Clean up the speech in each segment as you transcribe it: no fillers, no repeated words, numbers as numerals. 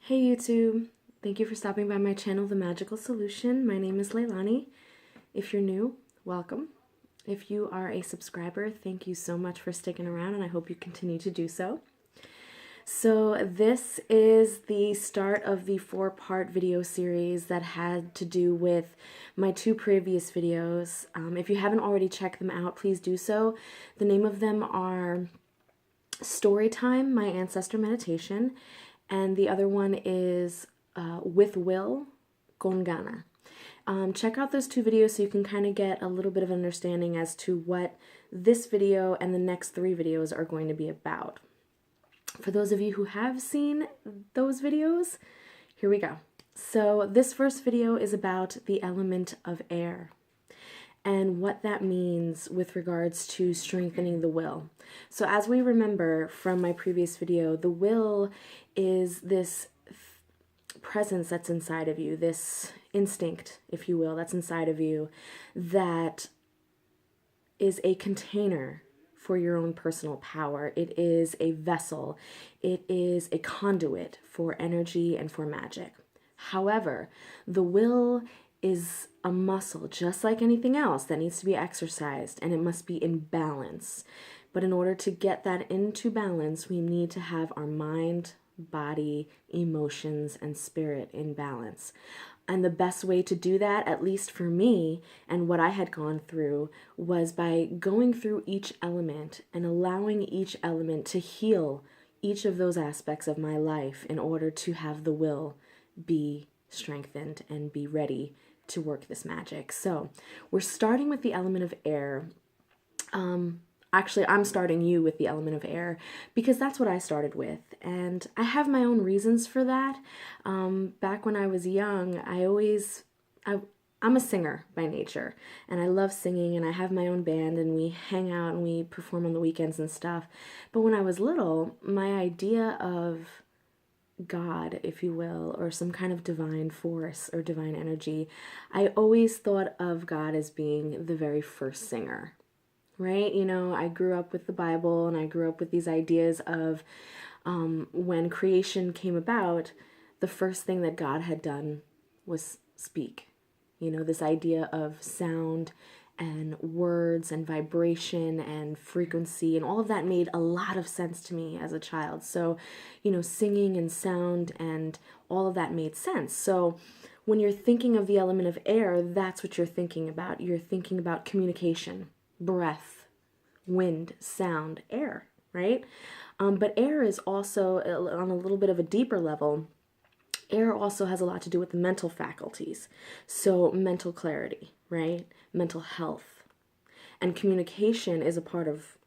Hey YouTube, thank you for stopping by my channel, The Magical Solution. My name is Leilani. If you're new, welcome. If you are a subscriber, thank you so much for sticking around and I hope you continue to do so. So this is the start of the 4-part video series that had to do with my 2 previous videos. If you haven't already checked them out, please do so. The name of them are Storytime, My Ancestor Meditation, and the other one is With Will, Gana. Check out those 2 videos so you can kind of get a little bit of understanding as to what this video and the next 3 videos are going to be about. For those of you who have seen those videos, here we go. So this first video is about the element of air and what that means with regards to strengthening the will. So as we remember from my previous video, the will is this presence that's inside of you, this instinct, if you will, that's inside of you, that is a container for your own personal power. It is a vessel. It is a conduit for energy and for magic. However, the will is a muscle, just like anything else, that needs to be exercised, and it must be in balance. But in order to get that into balance, we need to have our mind, body, emotions, and spirit in balance. And the best way to do that, at least for me, and what I had gone through, was by going through each element and allowing each element to heal each of those aspects of my life in order to have the will be strengthened and be ready to work this magic. So we're starting with the element of air. Actually, I'm starting you with the element of air because that's what I started with. And I have my own reasons for that. Back when I was young, I'm a singer by nature, and I love singing, and I have my own band, and we hang out and we perform on the weekends and stuff. But when I was little, my idea of God, if you will, or some kind of divine force or divine energy, I always thought of God as being the very first singer. Right? You know, I grew up with the Bible and I grew up with these ideas of when creation came about, the first thing that God had done was speak. You know, this idea of sound and words and vibration and frequency and all of that made a lot of sense to me as a child. So, you know, singing and sound and all of that made sense. So when you're thinking of the element of air, that's what you're thinking about. You're thinking about communication, breath, wind, sound, air, right? But air is also, on a little bit of a deeper level, air also has a lot to do with the mental faculties. So mental clarity, right? Mental health. And communication is a part of,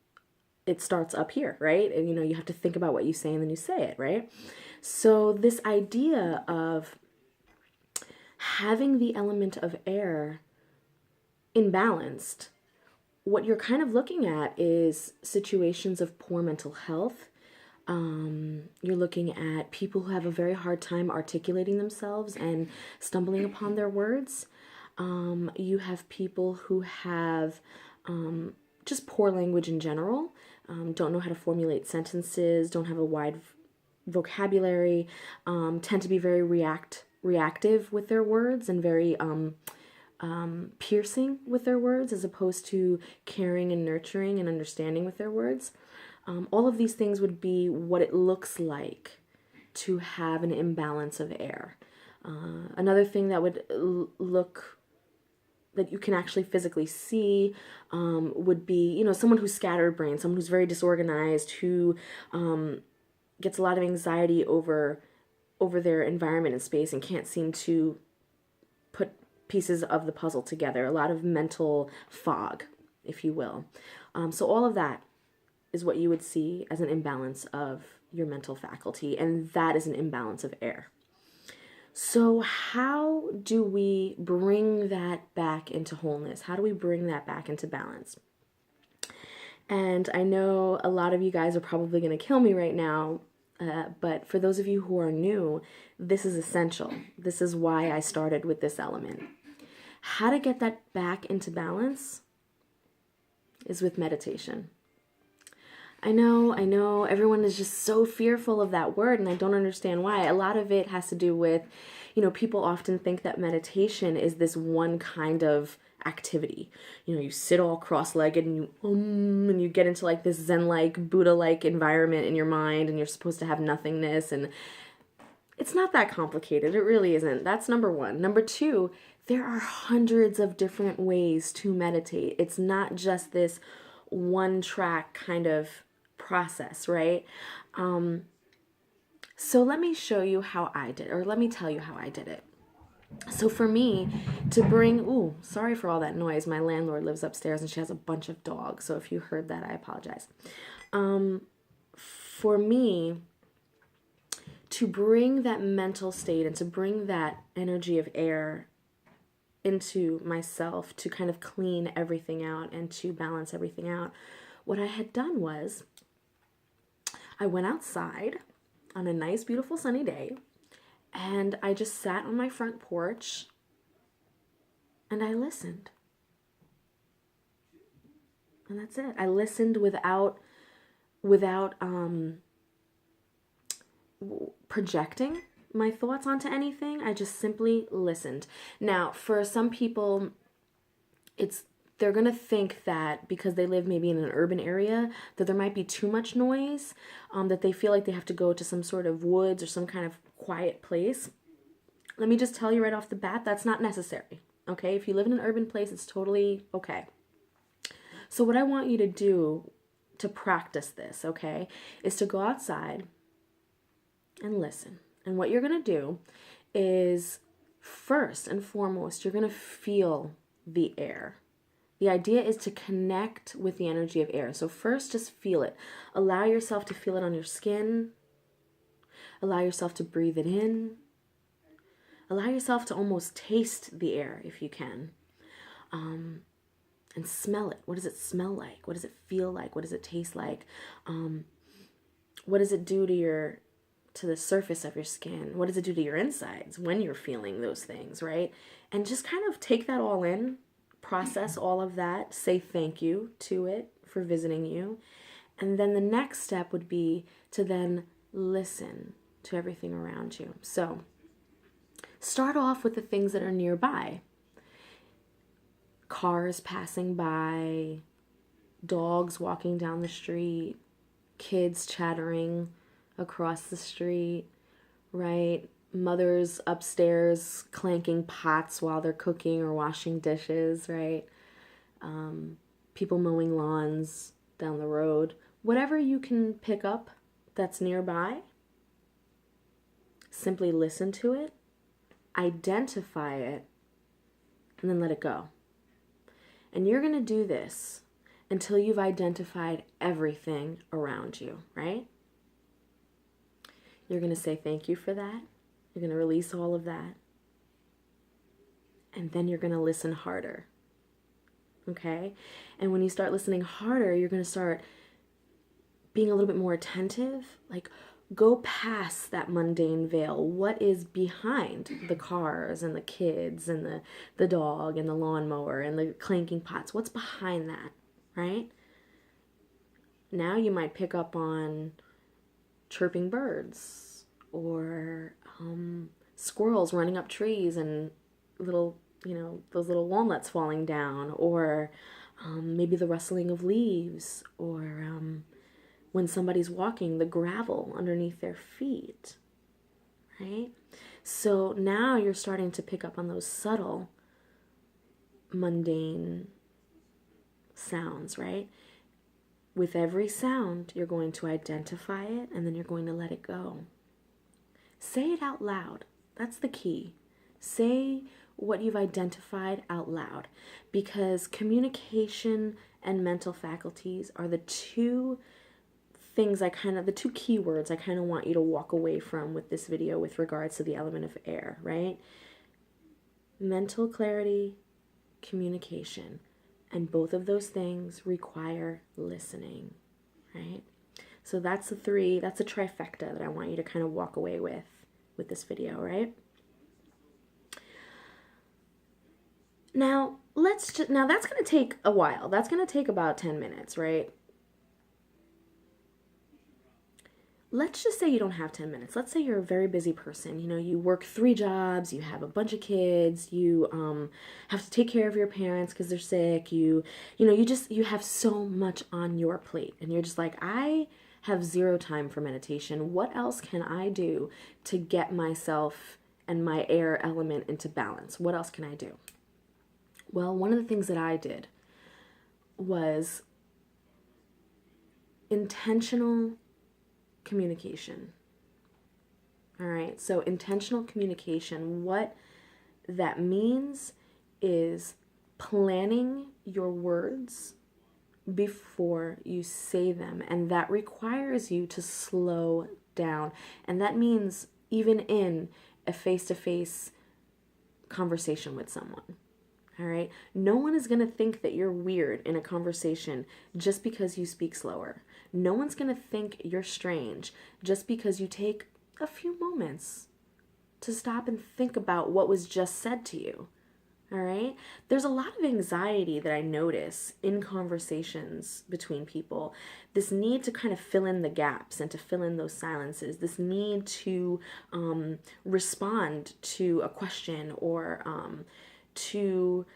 it starts up here, right? And, you know, you have to think about what you say and then you say it, right? So this idea of having the element of air imbalanced, what you're kind of looking at is situations of poor mental health. You're looking at people who have a very hard time articulating themselves and stumbling upon their words. You have people who have just poor language in general, don't know how to formulate sentences, don't have a wide vocabulary, tend to be very reactive with their words and very piercing with their words as opposed to caring and nurturing and understanding with their words. All of these things would be what it looks like to have an imbalance of air. Another thing that would look that you can actually physically see would be, you know, someone who's scatterbrained, someone who's very disorganized, who gets a lot of anxiety over their environment and space and can't seem to put pieces of the puzzle together, a lot of mental fog, if you will. So all of that is what you would see as an imbalance of your mental faculty, and that is an imbalance of air. So how do we bring that back into wholeness? How do we bring that back into balance? And I know a lot of you guys are probably going to kill me right now, but for those of you who are new, this is essential. This is why I started with this element. How to get that back into balance is with meditation. I know. Everyone is just so fearful of that word, and I don't understand why. A lot of it has to do with, people often think that meditation is this one kind of activity. You sit all cross-legged and you get into like this Zen-like, Buddha-like environment in your mind, and you're supposed to have nothingness, and it's not that complicated. It really isn't. That's number one. Number two, there are hundreds of different ways to meditate. It's not just this one track kind of process, right? So let me show you how I did, or let me tell you how I did it. So for me, to bring, sorry for all that noise. My landlord lives upstairs and she has a bunch of dogs. So if you heard that, I apologize. For me, to bring that mental state and to bring that energy of air into myself, to kind of clean everything out and to balance everything out, what I had done was I went outside on a nice, beautiful, sunny day, and I just sat on my front porch and I listened. And that's it. I listened without projecting my thoughts onto anything. I just simply listened. Now, for some people, they're going to think that because they live maybe in an urban area, that there might be too much noise, that they feel like they have to go to some sort of woods or some kind of quiet place. Let me just tell you right off the bat, that's not necessary. Okay? If you live in an urban place, it's totally okay. So what I want you to do to practice this, okay, is to go outside and listen. And what you're going to do is, first and foremost, you're going to feel the air. The idea is to connect with the energy of air. So first, just feel it. Allow yourself to feel it on your skin. Allow yourself to breathe it in. Allow yourself to almost taste the air if you can. And smell it. What does it smell like? What does it feel like? What does it taste like? What does it do to the surface of your skin? What does it do to your insides when you're feeling those things, right? And just kind of take that all in, process all of that, say thank you to it for visiting you. And then the next step would be to then listen to everything around you. So start off with the things that are nearby. Cars passing by, dogs walking down the street, kids chattering across the street, right? Mothers upstairs clanking pots while they're cooking or washing dishes, right? People mowing lawns down the road. Whatever you can pick up that's nearby, simply listen to it, identify it, and then let it go. And you're going to do this until you've identified everything around you, right? You're going to say thank you for that. You're going to release all of that. And then you're going to listen harder. Okay? And when you start listening harder, you're going to start being a little bit more attentive. Like, go past that mundane veil. What is behind the cars and the kids and the dog and the lawnmower and the clanking pots? What's behind that, right? Now you might pick up on chirping birds or squirrels running up trees and little, those little walnuts falling down, or maybe the rustling of leaves, or when somebody's walking, the gravel underneath their feet, right? So now you're starting to pick up on those subtle, mundane sounds, right? With every sound, you're going to identify it, and then you're going to let it go. Say it out loud. That's the key. Say what you've identified out loud, because communication and mental faculties are the two things the two keywords I kind of want you to walk away from with this video with regards to the element of air, right? Mental clarity, communication. And both of those things require listening, right? So that's a trifecta that I want you to kind of walk away with this video, right? Now, that's going to take a while. That's going to take about 10 minutes, right? let's just say you don't have 10 minutes. Let's say you're a very busy person. You know, you work 3 jobs, you have a bunch of kids, you have to take care of your parents because they're sick. You have so much on your plate, and you're just like, I have 0 time for meditation. What else can I do to get myself and my air element into balance? What else can I do? Well, one of the things that I did was intentional communication. All right, so intentional communication, what that means is planning your words before you say them, and that requires you to slow down. And that means even in a face-to-face conversation with someone. All right, no one is going to think that you're weird in a conversation just because you speak slower. No one's going to think you're strange just because you take a few moments to stop and think about what was just said to you. All right, there's a lot of anxiety that I notice in conversations between people. This need to kind of fill in the gaps and to fill in those silences. This need to respond to a question or to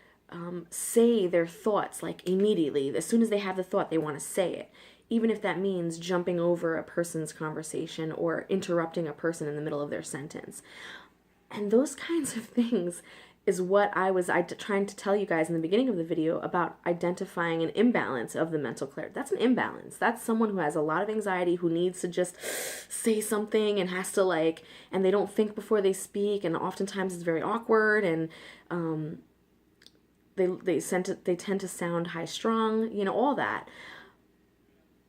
say their thoughts like immediately. As soon as they have the thought, they want to say it. Even if that means jumping over a person's conversation or interrupting a person in the middle of their sentence. And those kinds of things is what I was trying to tell you guys in the beginning of the video about identifying an imbalance of the mental clarity. That's an imbalance. That's someone who has a lot of anxiety, who needs to just say something and has to and they don't think before they speak, and oftentimes it's very awkward, and they tend to sound high strung, all that.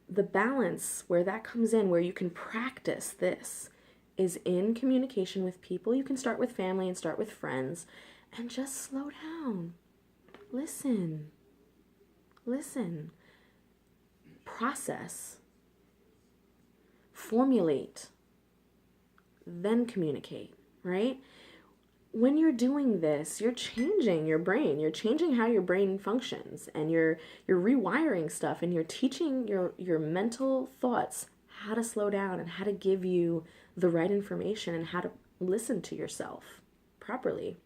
The balance where that comes in, where you can practice this, is in communication with people. You can start with family and start with friends and just slow down. Listen. Process. Formulate. Then communicate, right? When you're doing this, you're changing your brain. You're changing how your brain functions, and you're rewiring stuff, and you're teaching your mental thoughts how to slow down and how to give you the right information and how to listen to yourself properly.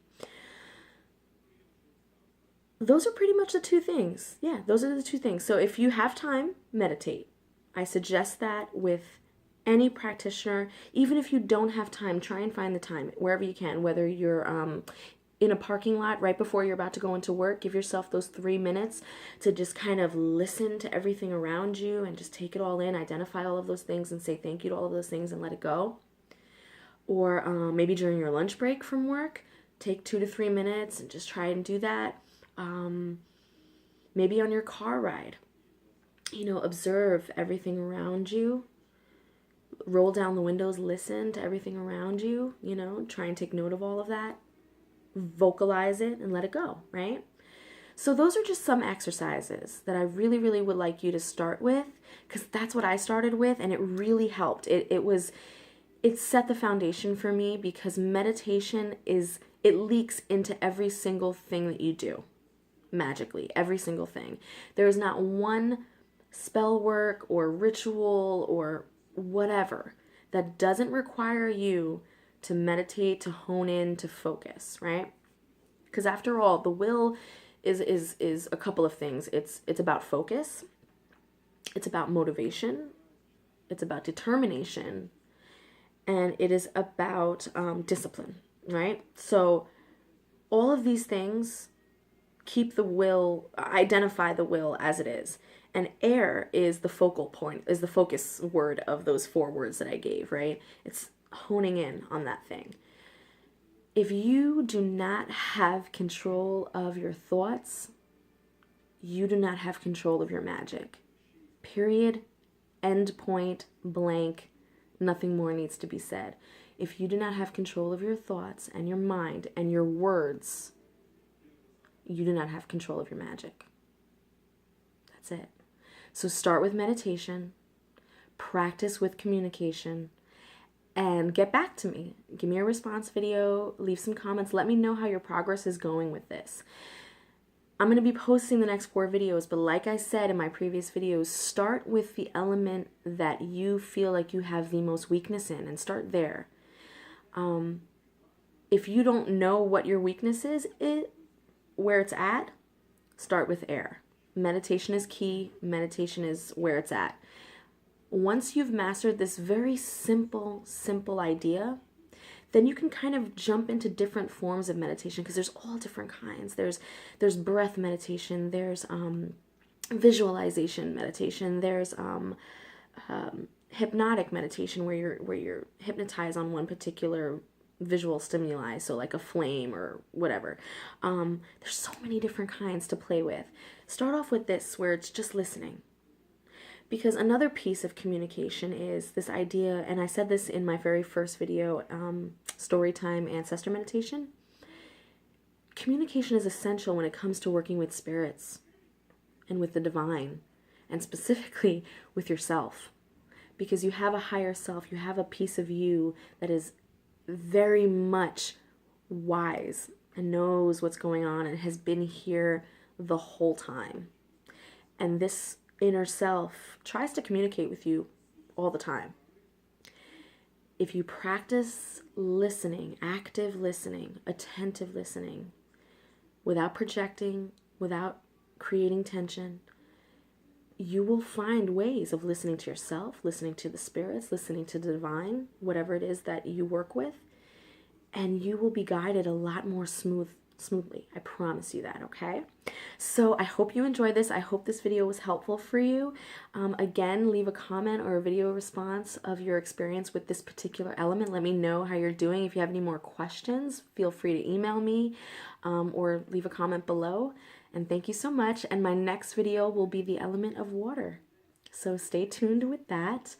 Those are pretty much the 2 things. Yeah, those are the 2 things. So if you have time, meditate. I suggest that with any practitioner. Even if you don't have time, try and find the time wherever you can, whether you're in a parking lot right before you're about to go into work. Give yourself those 3 minutes to just kind of listen to everything around you and just take it all in, identify all of those things and say thank you to all of those things and let it go. Or maybe during your lunch break from work, take 2 to 3 minutes and just try and do that. Maybe on your car ride, observe everything around you. Roll down the windows, listen to everything around you, try and take note of all of that. Vocalize it and let it go, right? So those are just some exercises that I really, really would like you to start with, because that's what I started with, and it really helped. It set the foundation for me, because meditation it leaks into every single thing that you do, magically, every single thing. There is not one spell work or ritual or whatever that doesn't require you to meditate, to hone in, to focus, right? Because after all, the will is a couple of things. It's about focus, it's about motivation, it's about determination, and it is about discipline, right? So all of these things identify the will as it is. And air is the focal point, is the focus word of those 4 words that I gave, right? It's honing in on that thing. If you do not have control of your thoughts, you do not have control of your magic. Period. End point. Blank. Nothing more needs to be said. If you do not have control of your thoughts and your mind and your words, you do not have control of your magic. That's it. So start with meditation, practice with communication, and get back to me. Give me a response video, leave some comments, let me know how your progress is going with this. I'm going to be posting the next 4 videos, but like I said in my previous videos, start with the element that you feel like you have the most weakness in and start there. If you don't know what your weakness is, where it's at, start with air. Meditation is key. Meditation is where it's at. Once you've mastered this very simple idea, then you can kind of jump into different forms of meditation, because there's all different kinds. There's breath meditation, there's visualization meditation, there's hypnotic meditation where you're hypnotized on one particular visual stimuli, so like a flame or whatever. There's so many different kinds to play with. Start off with this, where it's just listening. Because another piece of communication is this idea, and I said this in my very first video, Storytime Ancestor Meditation. Communication is essential when it comes to working with spirits and with the divine, and specifically with yourself. Because you have a higher self, you have a piece of you that is very much wise and knows what's going on and has been here the whole time. And this inner self tries to communicate with you all the time. If you practice listening, active listening, attentive listening, without projecting, without creating tension, you will find ways of listening to yourself, listening to the spirits, listening to the divine, whatever it is that you work with, and you will be guided a lot more smoothly. I promise you that, okay? So I hope you enjoyed this. I hope this video was helpful for you. Again, leave a comment or a video response of your experience with this particular element. Let me know how you're doing. If you have any more questions, feel free to email me or leave a comment below. And thank you so much. And my next video will be the element of water. So stay tuned with that.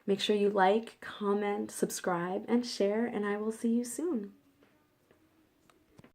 Make sure you like, comment, subscribe, and share, and I will see you soon.